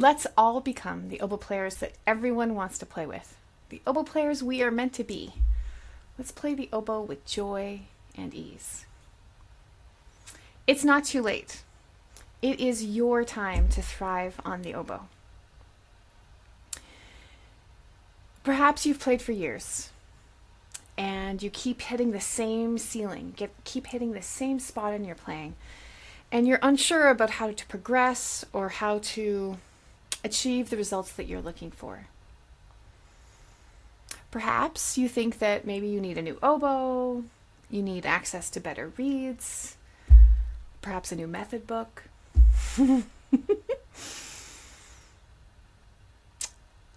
Let's all become the oboe players that everyone wants to play with. The oboe players we are meant to be. Let's play the oboe with joy and ease. It's not too late. It is your time to thrive on the oboe. Perhaps you've played for years and you keep hitting the same ceiling, keep hitting the same spot in your playing, and you're unsure about how to progress or how to achieve the results that you're looking for. Perhaps you think that maybe you need a new oboe, you need access to better reeds, perhaps a new method book.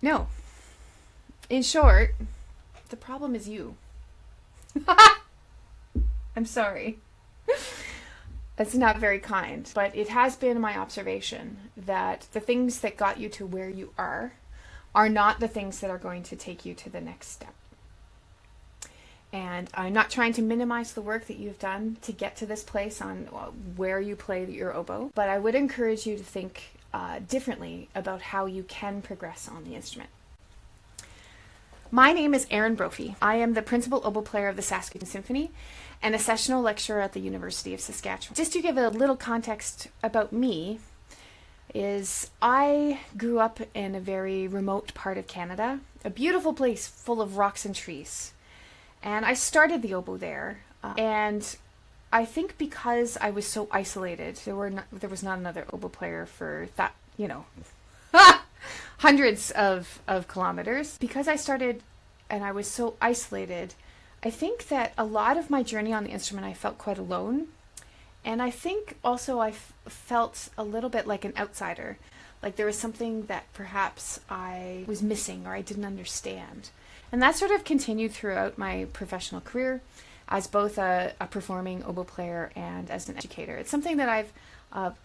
No. In short, the problem is you. I'm sorry. That's not very kind, but it has been my observation that the things that got you to where you are not the things that are going to take you to the next step. And I'm not trying to minimize the work that you've done to get to this place on where you play your oboe, but I would encourage you to think differently about how you can progress on the instrument. My name is Erin Brophy. I am the principal oboe player of the Saskatoon Symphony and a sessional lecturer at the University of Saskatchewan. Just to give a little context about me, is I grew up in a very remote part of Canada, a beautiful place full of rocks and trees. And I started the oboe there, and I think because I was so isolated, there was not another oboe player for that, hundreds of kilometers. Because I started and I was so isolated, I think that a lot of my journey on the instrument I felt quite alone. And I think also I felt a little bit like an outsider, like there was something that perhaps I was missing or I didn't understand. And that sort of continued throughout my professional career as both a performing oboe player and as an educator. It's something that I've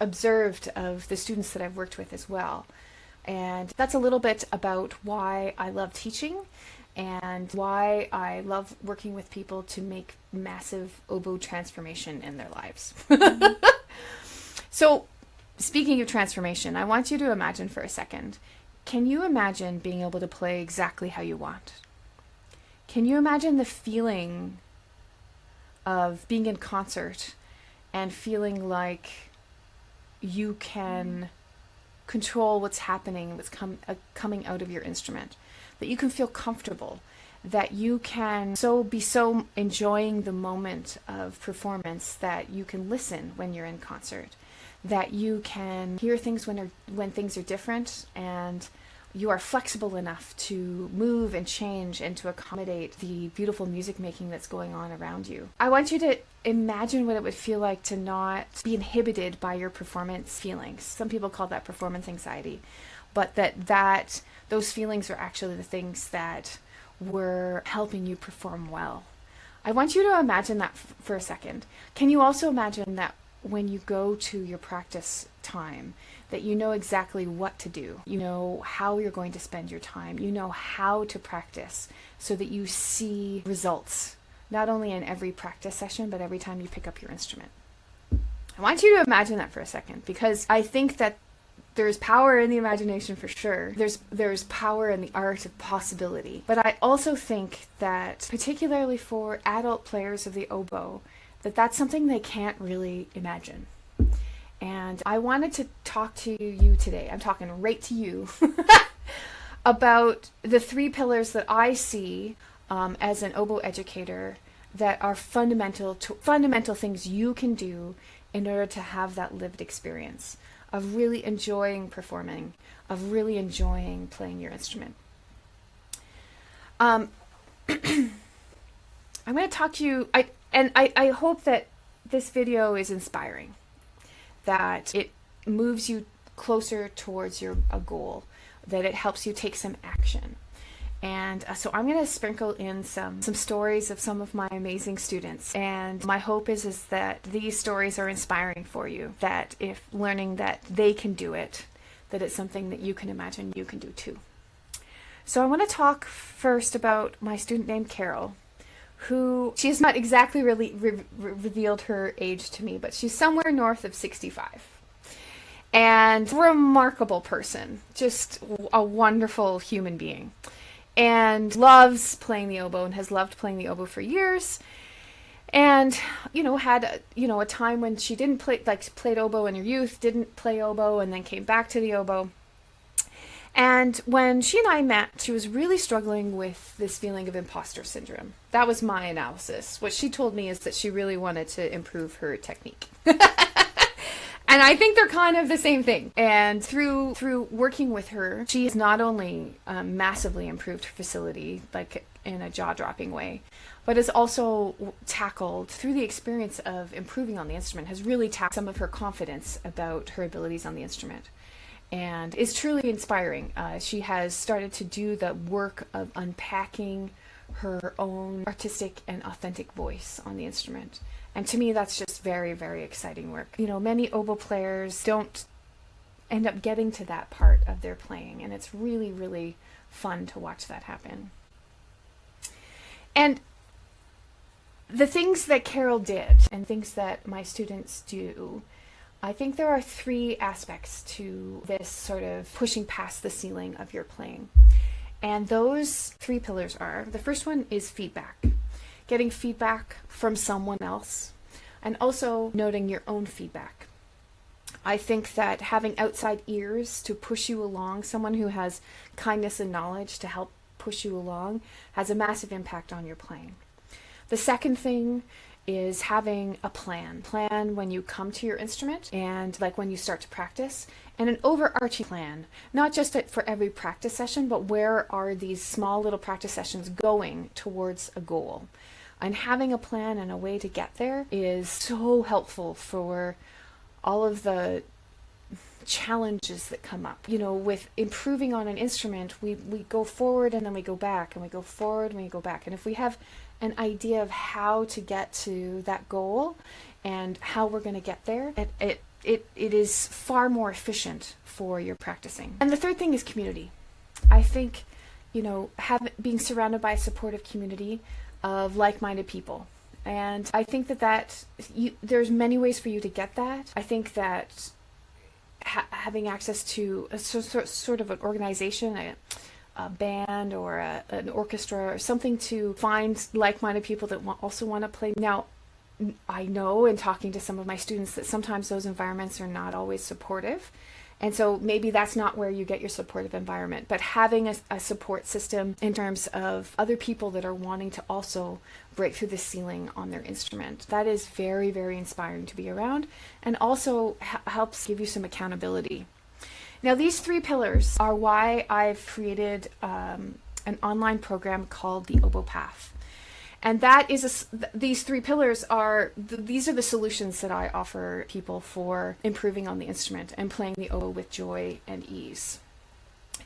observed of the students that I've worked with as well. And that's a little bit about why I love teaching and why I love working with people to make massive oboe transformation in their lives. So, speaking of transformation, I want you to imagine for a second, can you imagine being able to play exactly how you want? Can you imagine the feeling of being in concert and feeling like you can control what's happening, what's coming out of your instrument, that you can feel comfortable, that you can be so enjoying the moment of performance that you can listen when you're in concert, that you can hear things when things are different, and you are flexible enough to move and change and to accommodate the beautiful music making that's going on around you. I want you to imagine what it would feel like to not be inhibited by your performance feelings. Some people call that performance anxiety, but that those feelings are actually the things that were helping you perform well. I want you to imagine that for a second. Can you also imagine that when you go to your practice time, that you know exactly what to do, you know how you're going to spend your time, you know how to practice so that you see results, not only in every practice session, but every time you pick up your instrument. I want you to imagine that for a second, because I think that there's power in the imagination for sure. There's power in the art of possibility. But I also think that, particularly for adult players of the oboe, that's something they can't really imagine. And I wanted to talk to you today, I'm talking right to you, about the three pillars that I see as an oboe educator that are fundamental things you can do in order to have that lived experience of really enjoying performing, of really enjoying playing your instrument. I'm going to talk to you, I hope that this video is inspiring, that it moves you closer towards a goal, that it helps you take some action. And so I'm going to sprinkle in some stories of some of my amazing students. And my hope is that these stories are inspiring for you, that if learning that they can do it, that it's something that you can imagine you can do too. So I want to talk first about my student named Carol, who, she has not exactly really revealed her age to me, but she's somewhere north of 65. and remarkable person, just a wonderful human being, and loves playing the oboe and has loved playing the oboe for years. And, had, a time when she didn't play, played oboe in her youth, didn't play oboe, and then came back to the oboe. And when she and I met, she was really struggling with this feeling of imposter syndrome. That was my analysis. What she told me is that she really wanted to improve her technique. And I think they're kind of the same thing. And through working with her, she has not only massively improved her facility, like in a jaw-dropping way, but has also tackled, through the experience of improving on the instrument, has really tackled some of her confidence about her abilities on the instrument. And is truly inspiring. She has started to do the work of unpacking her own artistic and authentic voice on the instrument. And to me, that's just very, very exciting work. Many oboe players don't end up getting to that part of their playing, and it's really, really fun to watch that happen. And the things that Carol did and things that my students do, I think there are 3 aspects to this sort of pushing past the ceiling of your playing. And those 3 pillars are, the first one is feedback. Getting feedback from someone else, and also noting your own feedback. I think that having outside ears to push you along, someone who has kindness and knowledge to help push you along, has a massive impact on your playing. The second thing is having a plan when you come to your instrument and when you start to practice, and an overarching plan, not just for every practice session, but where are these small little practice sessions going towards a goal. And having a plan and a way to get there is so helpful for all of the challenges that come up. With improving on an instrument, we go forward and then we go back, and we go forward and we go back. And if we have an idea of how to get to that goal and how we're going to get there, it is far more efficient for your practicing. And the third thing is community. I think, being surrounded by a supportive community of like-minded people. And I think that there's many ways for you to get that. I think that having access to a sort of an organization, a band or an orchestra or something to find like-minded people that also want to play. Now, I know in talking to some of my students that sometimes those environments are not always supportive. And so maybe that's not where you get your supportive environment, but having a support system in terms of other people that are wanting to also break through the ceiling on their instrument, that is very, very inspiring to be around, and also helps give you some accountability. Now, these 3 pillars are why I've created an online program called the Oboe Path. And that is these 3 pillars these are the solutions that I offer people for improving on the instrument and playing the oboe with joy and ease.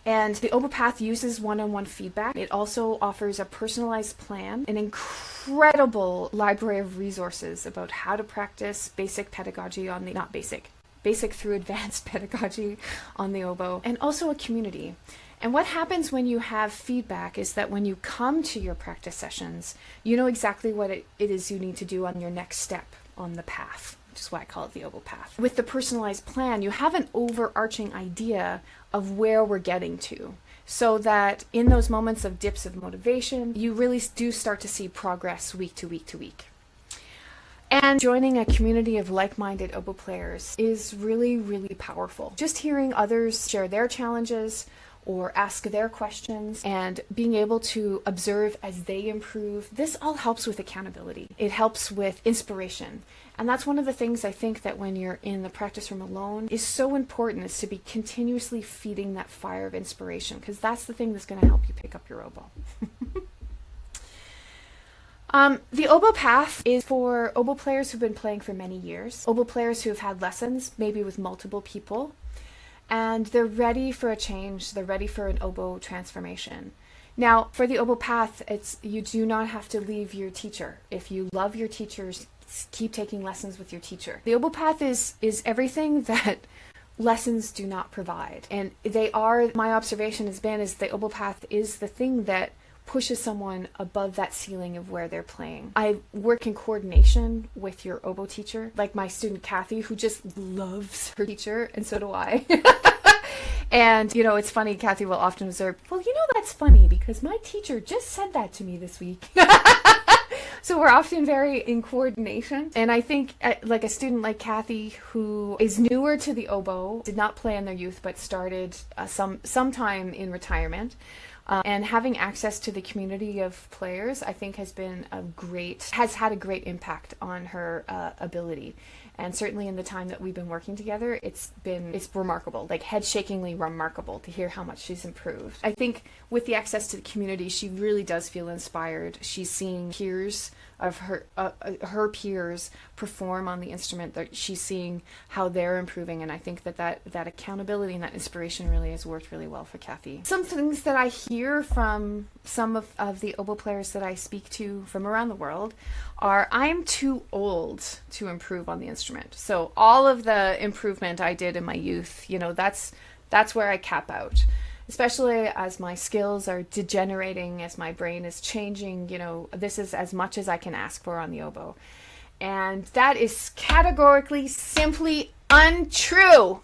And the Oboe Path uses one-on-one feedback. It also offers a personalized plan, an incredible library of resources about how to practice basic pedagogy on the, not basic through advanced pedagogy on the oboe, and also a community. And what happens when you have feedback is that when you come to your practice sessions, you know exactly what it is you need to do on your next step on the path, which is why I call it the Oboe Path. With the personalized plan, you have an overarching idea of where we're getting to, so that in those moments of dips of motivation, you really do start to see progress week to week to week. And joining a community of like-minded oboe players is really, really powerful. Just hearing others share their challenges or ask their questions and being able to observe as they improve, this all helps with accountability. It helps with inspiration. And that's one of the things I think that when you're in the practice room alone is so important, is to be continuously feeding that fire of inspiration, because that's the thing that's going to help you pick up your oboe. The Oboe Path is for oboe players who've been playing for many years, oboe players who have had lessons, maybe with multiple people, and they're ready for a change, they're ready for an oboe transformation. Now, for the Oboe Path, you do not have to leave your teacher. If you love your teachers, keep taking lessons with your teacher. The Oboe Path is everything that lessons do not provide. And my observation has been, is the Oboe Path is the thing that pushes someone above that ceiling of where they're playing. I work in coordination with your oboe teacher, like my student Kathy, who just loves her teacher, and so do I. And, you know, it's funny, Kathy will often observe, well, you know, that's funny because my teacher just said that to me this week. So we're often very in coordination. And I think like a student like Kathy, who is newer to the oboe, did not play in their youth, but started sometime in retirement. And having access to the community of players, I think has had a great impact on her ability. And certainly in the time that we've been working together, it's remarkable, like head-shakingly remarkable to hear how much she's improved. I think with the access to the community, she really does feel inspired. She's seeing peers of her peers perform on the instrument, that she's seeing how they're improving, and I think that accountability and that inspiration really has worked really well for Kathy. Some things that I hear from some of the oboe players that I speak to from around the world are, I'm too old to improve on the instrument. So all of the improvement I did in my youth, you know, that's where I cap out. Especially as my skills are degenerating, as my brain is changing, you know, this is as much as I can ask for on the oboe. And that is categorically simply untrue.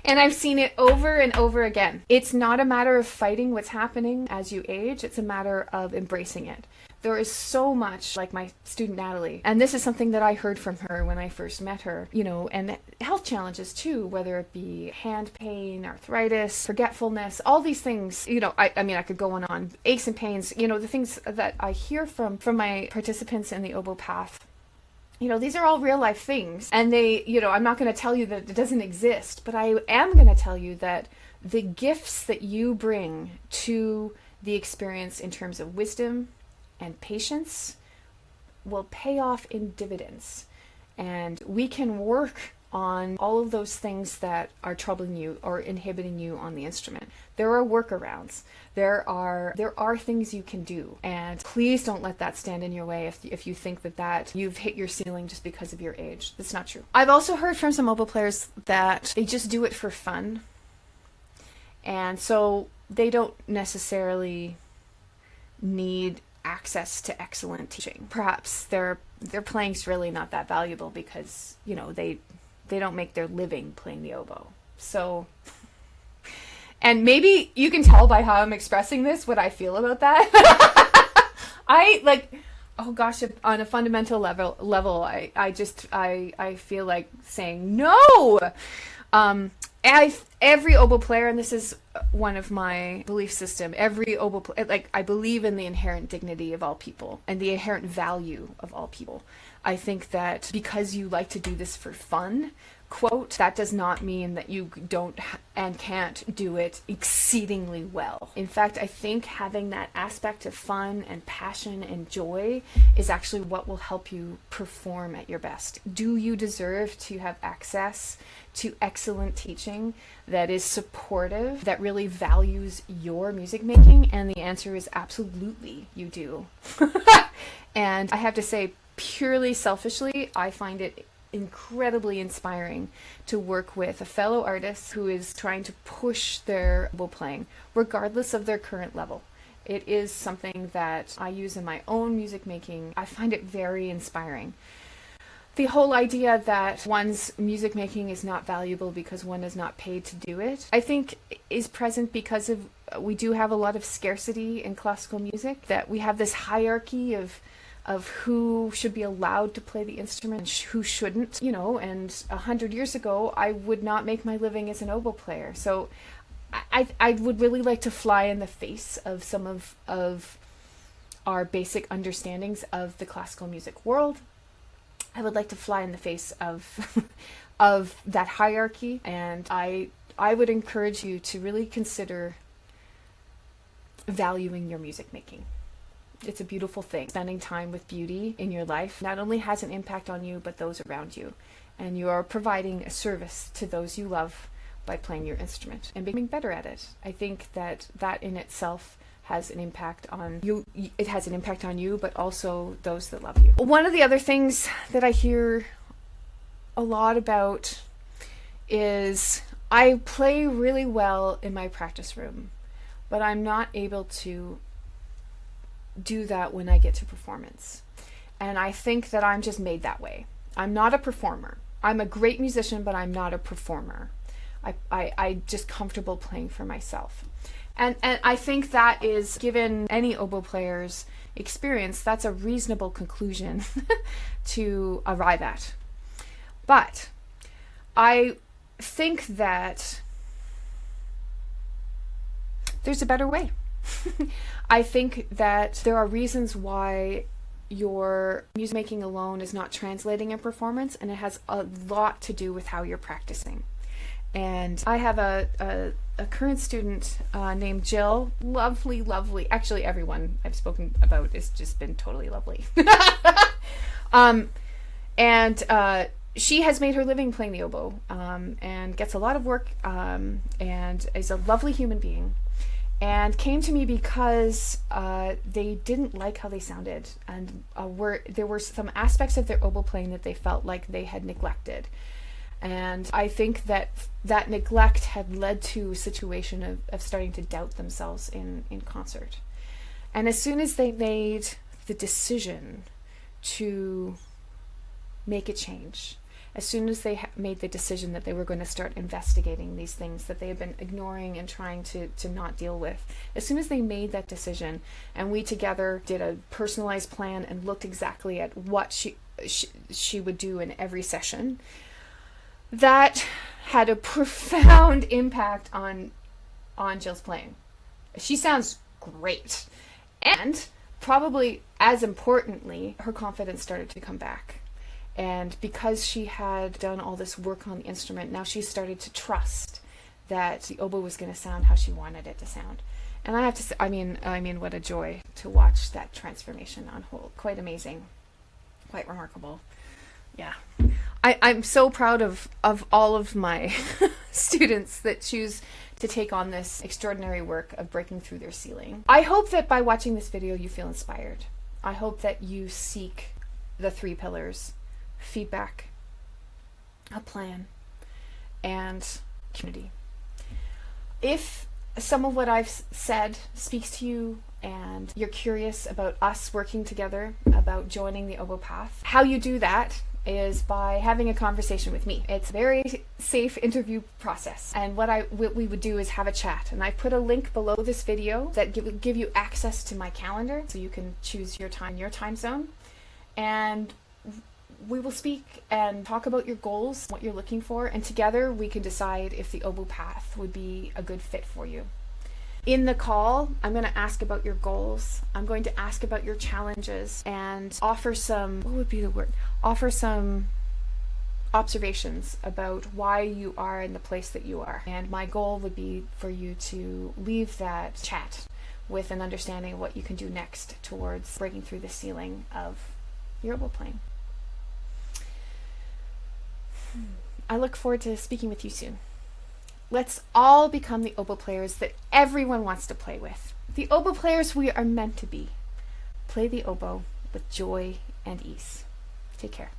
And I've seen it over and over again. It's not a matter of fighting what's happening as you age. It's a matter of embracing it. There is so much, like my student Natalie, and this is something that I heard from her when I first met her, you know, and health challenges too, whether it be hand pain, arthritis, forgetfulness, all these things, you know, I mean, I could go on, aches and pains, you know, the things that I hear from my participants in the Oboe Path. You know, these are all real life things, and they, you know, I'm not going to tell you that it doesn't exist, but I am going to tell you that the gifts that you bring to the experience in terms of wisdom and patience will pay off in dividends. And we can work on all of those things that are troubling you or inhibiting you on the instrument. There are workarounds. There are things you can do, and please don't let that stand in your way if you think that you've hit your ceiling just because of your age. That's not true. I've also heard from some oboe players that they just do it for fun, and so they don't necessarily need access to excellent teaching. Perhaps their playing's really not that valuable because, you know, they don't make their living playing the oboe. So, and maybe you can tell by how I'm expressing this what I feel about that. I like, oh gosh, on a fundamental level, I feel like saying no. Every oboe player, and this is one of my belief system, every oboe like, I believe in the inherent dignity of all people and the inherent value of all people. I think that because you like to do this for fun, quote, that does not mean that you don't and can't do it exceedingly well. In fact, I think having that aspect of fun and passion and joy is actually what will help you perform at your best. Do you deserve to have access to excellent teaching that is supportive, that really values your music making? And the answer is absolutely you do. And I have to say, purely selfishly, I find it incredibly inspiring to work with a fellow artist who is trying to push their oboe playing, regardless of their current level. It is something that I use in my own music making. I find it very inspiring. The whole idea that one's music making is not valuable because one is not paid to do it, I think is present because we do have a lot of scarcity in classical music, that we have this hierarchy of who should be allowed to play the instrument and who shouldn't, you know, and 100 years ago, I would not make my living as an oboe player. So I would really like to fly in the face of some of our basic understandings of the classical music world. I would like to fly in the face of of that hierarchy, and I would encourage you to really consider valuing your music making. It's a beautiful thing. Spending time with beauty in your life not only has an impact on you, but those around you. And you are providing a service to those you love by playing your instrument and becoming better at it. I think that in itself has an impact on you. It has an impact on you, but also those that love you. One of the other things that I hear a lot about is I play really well in my practice room, but I'm not able to do that when I get to performance. And I think that I'm just made that way. I'm not a performer. I'm a great musician, but I'm not a performer. I just comfortable playing for myself. And I think that is, given any oboe player's experience, that's a reasonable conclusion to arrive at. But I think that there's a better way. I think that there are reasons why your music making alone is not translating in performance, and it has a lot to do with how you're practicing. And I have a current student named Jill. Lovely, lovely. Actually, everyone I've spoken about has just been totally lovely. And she has made her living playing the oboe, and gets a lot of work, and is a lovely human being. And came to me because they didn't like how they sounded, and there were some aspects of their oboe playing that they felt like they had neglected. And I think that that neglect had led to a situation of starting to doubt themselves in concert. And as soon as they made the decision to make a change, as soon as they made the decision that they were going to start investigating these things that they had been ignoring and trying to not deal with, as soon as they made that decision, and we together did a personalized plan and looked exactly at what she would do in every session, that had a profound impact on Jill's playing. She sounds great. And probably as importantly, her confidence started to come back. And because she had done all this work on the instrument, now she started to trust that the oboe was going to sound how she wanted it to sound. And I have to say, I mean, what a joy to watch that transformation unfold. Quite amazing. Quite remarkable. Yeah. I'm so proud of all of my students that choose to take on this extraordinary work of breaking through their ceiling. I hope that by watching this video you feel inspired. I hope that you seek the 3 pillars: feedback, a plan, and community. If some of what I've said speaks to you and you're curious about us working together, about joining the Oboe Path, how you do that is by having a conversation with me. It's a very safe interview process. And what we would do is have a chat. And I put a link below this video that will give you access to my calendar so you can choose your time zone. And we will speak and talk about your goals, what you're looking for, and together we can decide if the Oboe Path would be a good fit for you. In the call, I'm going to ask about your goals. I'm going to ask about your challenges and offer some, offer some observations about why you are in the place that you are. And my goal would be for you to leave that chat with an understanding of what you can do next towards breaking through the ceiling of your oboe playing. I look forward to speaking with you soon. Let's all become the oboe players that everyone wants to play with. The oboe players we are meant to be. Play the oboe with joy and ease. Take care.